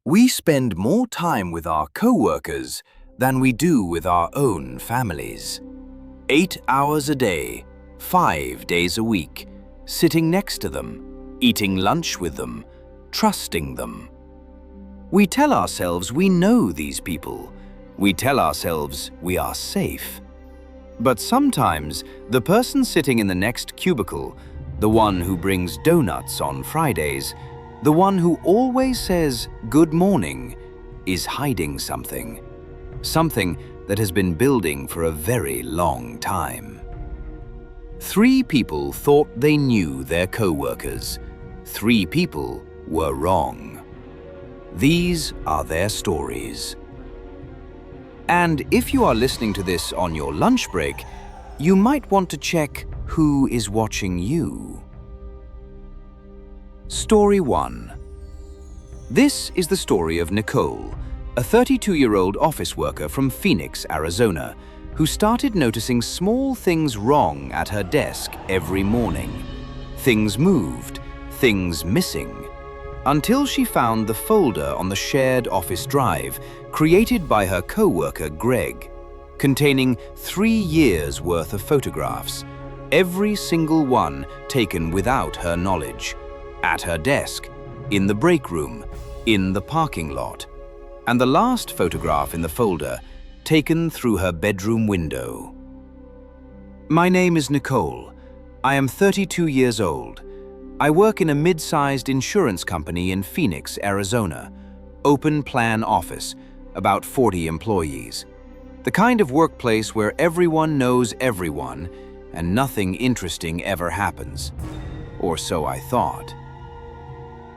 We spend more time with our coworkers than we do with our own families. 8 hours a day, 5 days a week, sitting next to them, eating lunch with them, trusting them. We tell ourselves we know these people. We tell ourselves we are safe. But sometimes the person sitting in the next cubicle, the one who brings donuts on Fridays, the one who always says good morning, is hiding something. Something that has been building for a very long time. 3 people thought they knew their coworkers. 3 people were wrong. These are their stories. And if you are listening to this on your lunch break, you might want to check who is watching you. Story 1. This is the story of Nicole, a 32-year-old office worker from Phoenix, Arizona, who started noticing small things wrong at her desk every morning. Things moved, things missing, until she found the folder on the shared office drive created by her coworker Greg, containing 3 years' worth of photographs, every single one taken without her knowledge. At her desk, in the break room, in the parking lot, and the last photograph in the folder taken through her bedroom window. My name is Nicole. I am 32 years old. I work in a mid-sized insurance company in Phoenix, Arizona. Open plan office, about 40 employees. The kind of workplace where everyone knows everyone and nothing interesting ever happens. Or so I thought.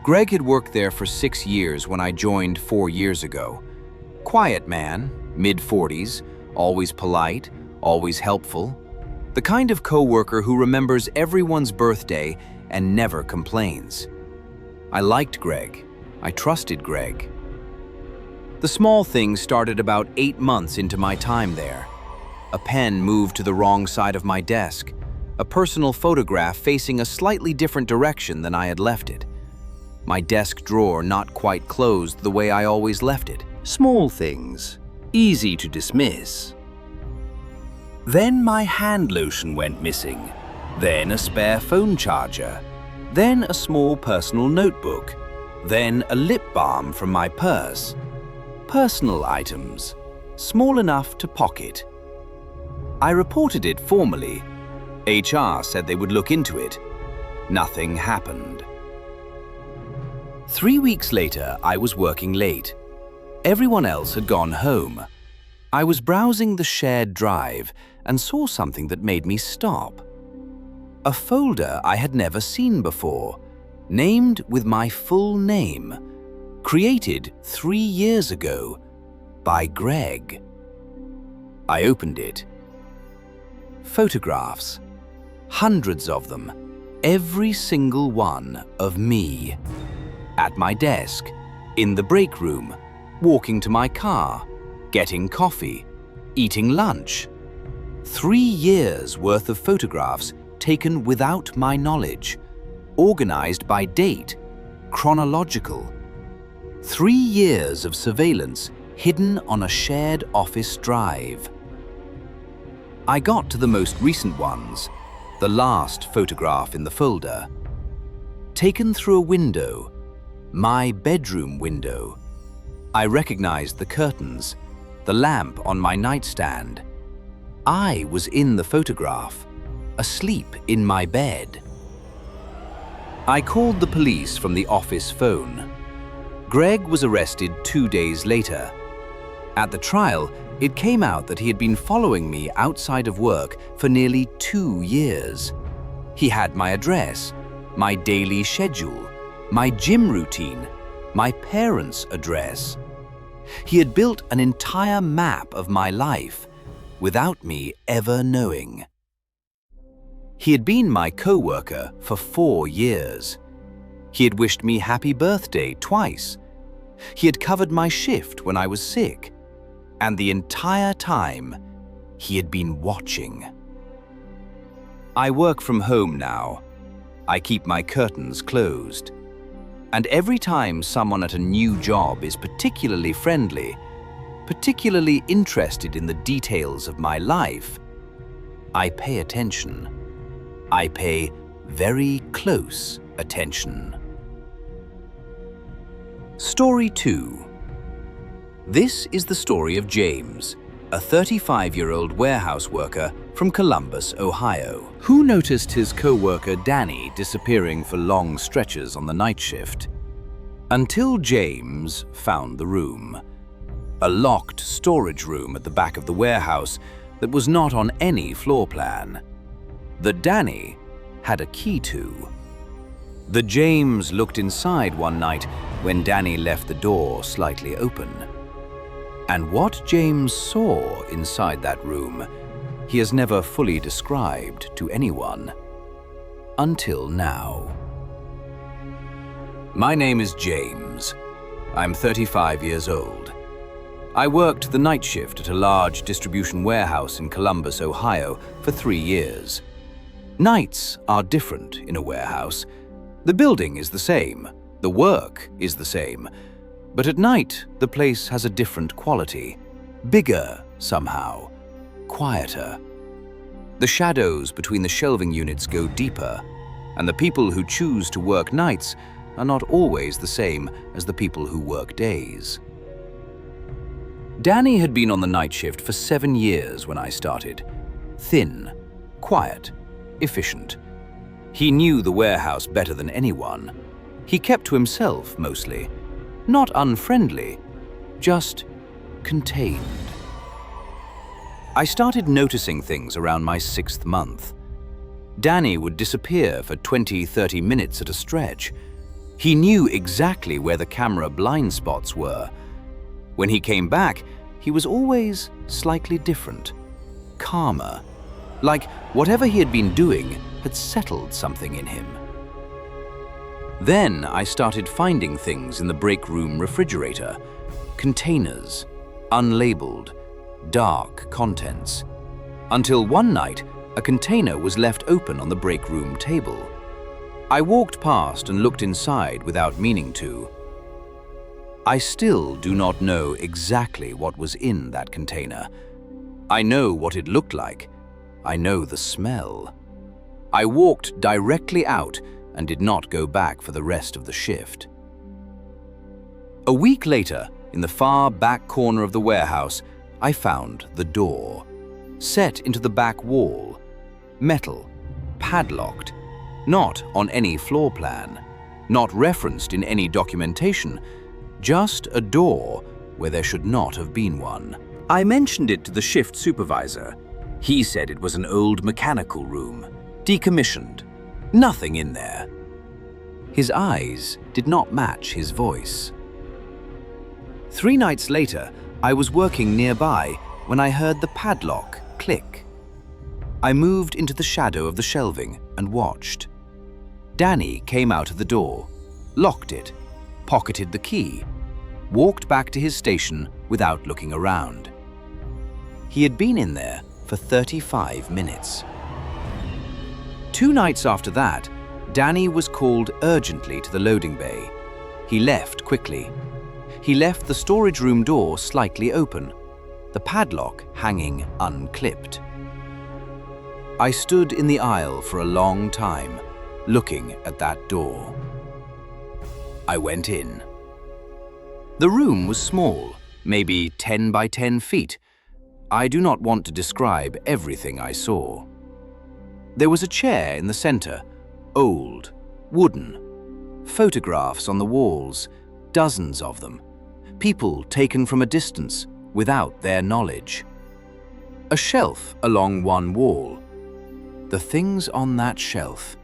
Greg had worked there for 6 years when I joined 4 years ago. Quiet man, mid-40s, always polite, always helpful. The kind of coworker who remembers everyone's birthday and never complains. I liked Greg. I trusted Greg. The small things started about 8 months into my time there. A pen moved to the wrong side of my desk. A personal photograph facing a slightly different direction than I had left it. My desk drawer not quite closed the way I always left it. Small things, easy to dismiss. Then my hand lotion went missing. Then a spare phone charger. Then a small personal notebook. Then a lip balm from my purse. Personal items, small enough to pocket. I reported it formally. HR said they would look into it. Nothing happened. 3 weeks later, I was working late. Everyone else had gone home. I was browsing the shared drive and saw something that made me stop. A folder I had never seen before, named with my full name, created 3 years ago by Greg. I opened it. Photographs, hundreds of them, every single one of me. At my desk, in the break room, walking to my car, getting coffee, eating lunch. 3 years worth of photographs taken without my knowledge, organized by date, chronological. 3 years of surveillance hidden on a shared office drive. I got to the most recent ones, the last photograph in the folder. Taken through a window, my bedroom window. I recognized the curtains, the lamp on my nightstand. I was in the photograph, asleep in my bed. I called the police from the office phone. Greg was arrested 2 days later. At the trial, it came out that he had been following me outside of work for nearly 2 years. He had my address, my daily schedule, my gym routine, my parents' address. He had built an entire map of my life without me ever knowing. He had been my coworker for 4 years. He had wished me happy birthday twice. He had covered my shift when I was sick. And the entire time, he had been watching. I work from home now. I keep my curtains closed. And every time someone at a new job is particularly friendly, particularly interested in the details of my life, I pay attention. I pay very close attention. Story 2. This is the story of James, a 35-year-old warehouse worker from Columbus, Ohio, who noticed his co-worker Danny disappearing for long stretches on the night shift. Until James found the room. A locked storage room at the back of the warehouse that was not on any floor plan, that Danny had a key to. The James looked inside one night when Danny left the door slightly open. And what James saw inside that room, he has never fully described to anyone. Until now. My name is James. I'm 35 years old. I worked the night shift at a large distribution warehouse in Columbus, Ohio for 3 years. Nights are different in a warehouse. The building is the same, the work is the same, but at night the place has a different quality, bigger somehow, quieter. The shadows between the shelving units go deeper, and the people who choose to work nights are not always the same as the people who work days. Danny had been on the night shift for 7 years when I started. Thin, quiet, efficient. He knew the warehouse better than anyone. He kept to himself mostly. Not unfriendly, just contained. I started noticing things around my 6th month. Danny would disappear for 20-30 minutes at a stretch. He knew exactly where the camera blind spots were. When he came back, he was always slightly different, calmer, like whatever he had been doing had settled something in him. Then I started finding things in the break room refrigerator, containers, unlabeled, dark contents, until one night a container was left open on the break room table. I walked past and looked inside without meaning to. I still do not know exactly what was in that container. I know what it looked like. I know the smell. I walked directly out and did not go back for the rest of the shift. A week later, in the far back corner of the warehouse, I found the door, set into the back wall, metal, padlocked, not on any floor plan, not referenced in any documentation, just a door where there should not have been one. I mentioned it to the shift supervisor. He said it was an old mechanical room, decommissioned, nothing in there. His eyes did not match his voice. 3 nights later, I was working nearby when I heard the padlock click. I moved into the shadow of the shelving and watched. Danny came out of the door, locked it, pocketed the key, walked back to his station without looking around. He had been in there for 35 minutes. 2 nights after that, Danny was called urgently to the loading bay. He left quickly. He left the storage room door slightly open, the padlock hanging unclipped. I stood in the aisle for a long time, looking at that door. I went in. The room was small, maybe 10 by 10 feet. I do not want to describe everything I saw. There was a chair in the center, old, wooden, photographs on the walls, dozens of them, people taken from a distance without their knowledge. A shelf along one wall. The things on that shelf,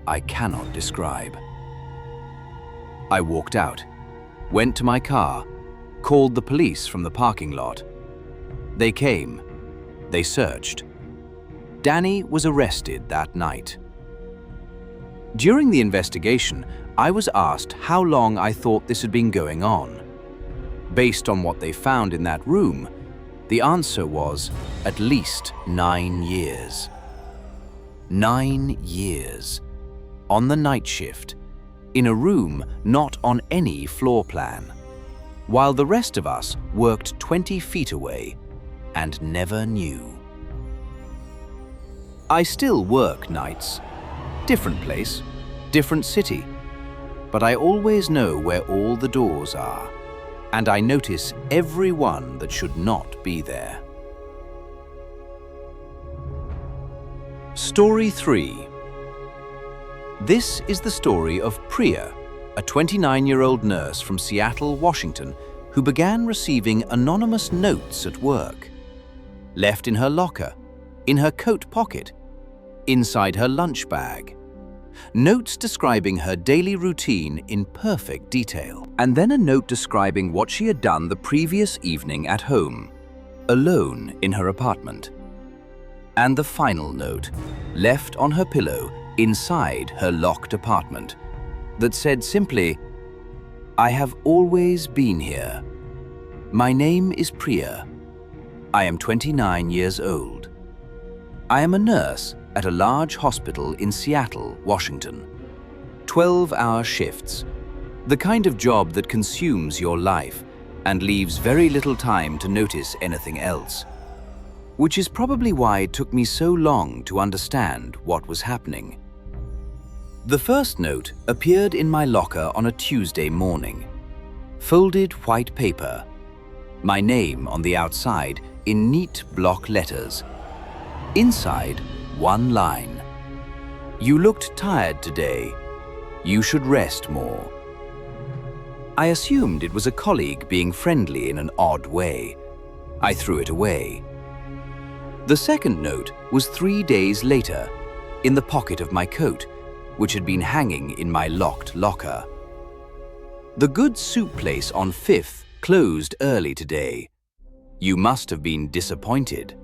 I cannot describe. I walked out, went to my car, called the police from the parking lot. They came. They searched. Danny was arrested that night. During the investigation, I was asked how long I thought this had been going on. Based on what they found in that room, the answer was at least 9 years. 9 years. On the night shift, in a room not on any floor plan, while the rest of us worked 20 feet away and never knew. I still work nights. Different place, different city, but I always know where all the doors are, and I notice every one that should not be there. Story 3. This is the story of Priya, a 29-year-old nurse from Seattle, Washington, who began receiving anonymous notes at work. Left in her locker, in her coat pocket, inside her lunch bag. Notes describing her daily routine in perfect detail. And then a note describing what she had done the previous evening at home, alone in her apartment. And the final note, left on her pillow inside her locked apartment, that said simply, "I have always been here. My name is Priya. I am 29 years old. I am a nurse at a large hospital in Seattle, Washington. 12-hour shifts, the kind of job that consumes your life and leaves very little time to notice anything else. Which is probably why it took me so long to understand what was happening." The first note appeared in my locker on a Tuesday morning. Folded white paper. My name on the outside in neat block letters. Inside, one line. "You looked tired today. You should rest more." I assumed it was a colleague being friendly in an odd way. I threw it away. The second note was 3 days later, in the pocket of my coat, which had been hanging in my locked locker. "The good soup place on 5th closed early today. You must have been disappointed."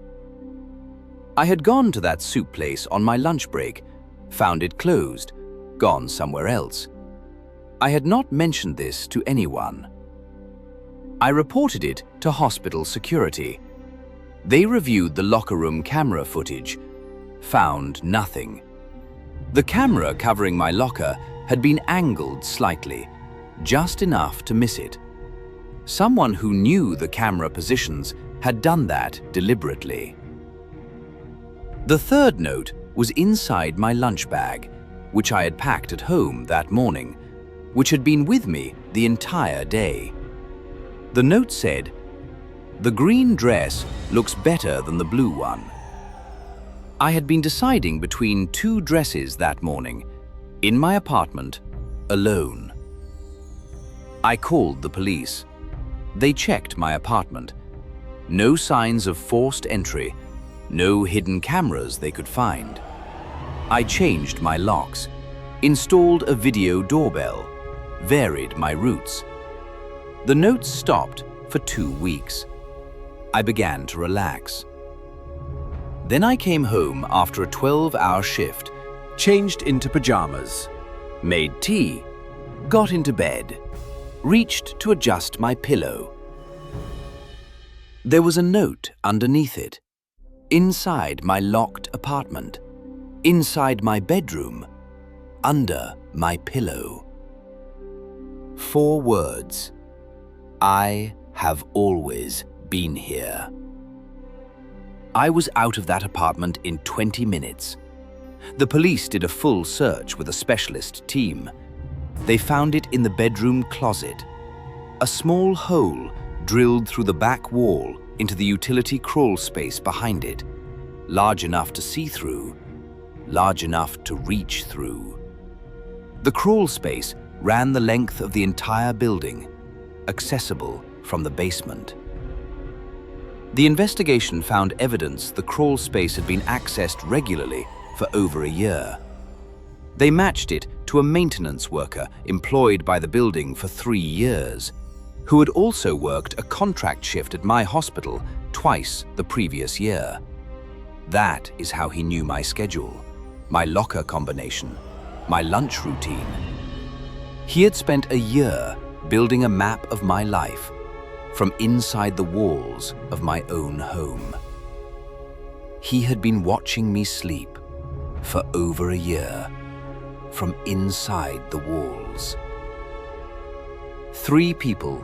I had gone to that soup place on my lunch break, found it closed, gone somewhere else. I had not mentioned this to anyone. I reported it to hospital security. They reviewed the locker room camera footage, found nothing. The camera covering my locker had been angled slightly, just enough to miss it. Someone who knew the camera positions had done that deliberately. The third note was inside my lunch bag, which I had packed at home that morning, which had been with me the entire day. The note said, "The green dress looks better than the blue one." I had been deciding between 2 dresses that morning, in my apartment, alone. I called the police. They checked my apartment. No signs of forced entry, no hidden cameras they could find. I changed my locks, installed a video doorbell, varied my routes. The notes stopped for 2 weeks. I began to relax. Then I came home after a 12-hour shift, changed into pajamas, made tea, got into bed, reached to adjust my pillow. There was a note underneath it, inside my locked apartment, inside my bedroom, under my pillow. 4 words. "I have always been here." I was out of that apartment in 20 minutes. The police did a full search with a specialist team. They found it in the bedroom closet, a small hole drilled through the back wall into the utility crawl space behind it, large enough to see through, large enough to reach through. The crawl space ran the length of the entire building, accessible from the basement. The investigation found evidence the crawl space had been accessed regularly for over a year. They matched it to a maintenance worker employed by the building for 3 years, who had also worked a contract shift at my hospital twice the previous year. That is how he knew my schedule, my locker combination, my lunch routine. He had spent a year building a map of my life from inside the walls of my own home. He had been watching me sleep for over a year from inside the walls. walls. 3 people,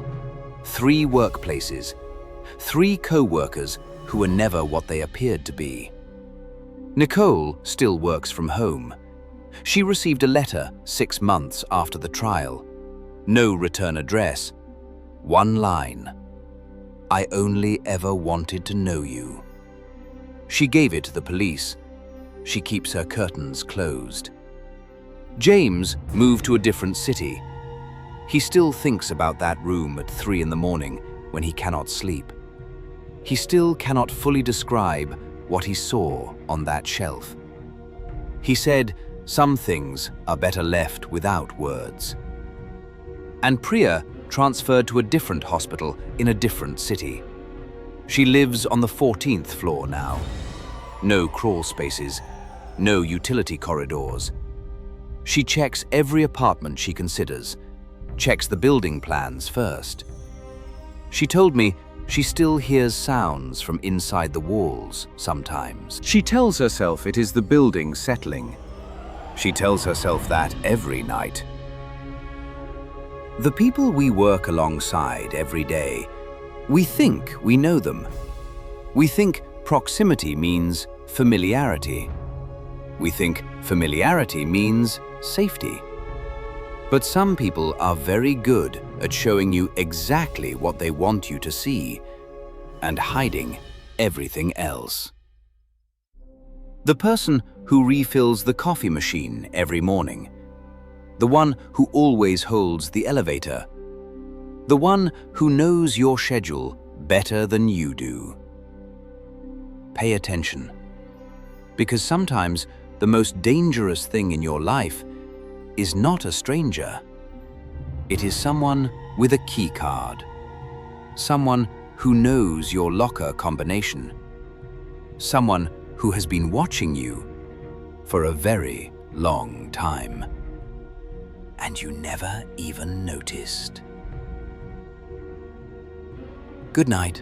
3 workplaces, 3 co-workers who were never what they appeared to be. Nicole still works from home. She received a letter 6 months after the trial. No return address. 1 line. "I only ever wanted to know you." She gave it to the police. She keeps her curtains closed. James moved to a different city. He still thinks about that room at 3 in the morning when he cannot sleep. He still cannot fully describe what he saw on that shelf. He said, "Some things are better left without words." And Priya transferred to a different hospital in a different city. She lives on the 14th floor now. No crawl spaces, no utility corridors. She checks every apartment she considers, checks the building plans first. She told me she still hears sounds from inside the walls sometimes. She tells herself it is the building settling. She tells herself that every night. The people we work alongside every day, we think we know them. We think proximity means familiarity. We think familiarity means safety. But some people are very good at showing you exactly what they want you to see and hiding everything else. The person who refills the coffee machine every morning. The one who always holds the elevator. The one who knows your schedule better than you do. Pay attention, because sometimes the most dangerous thing in your life is not a stranger. It is someone with a key card. Someone who knows your locker combination. Someone who has been watching you for a very long time. And you never even noticed. Good night.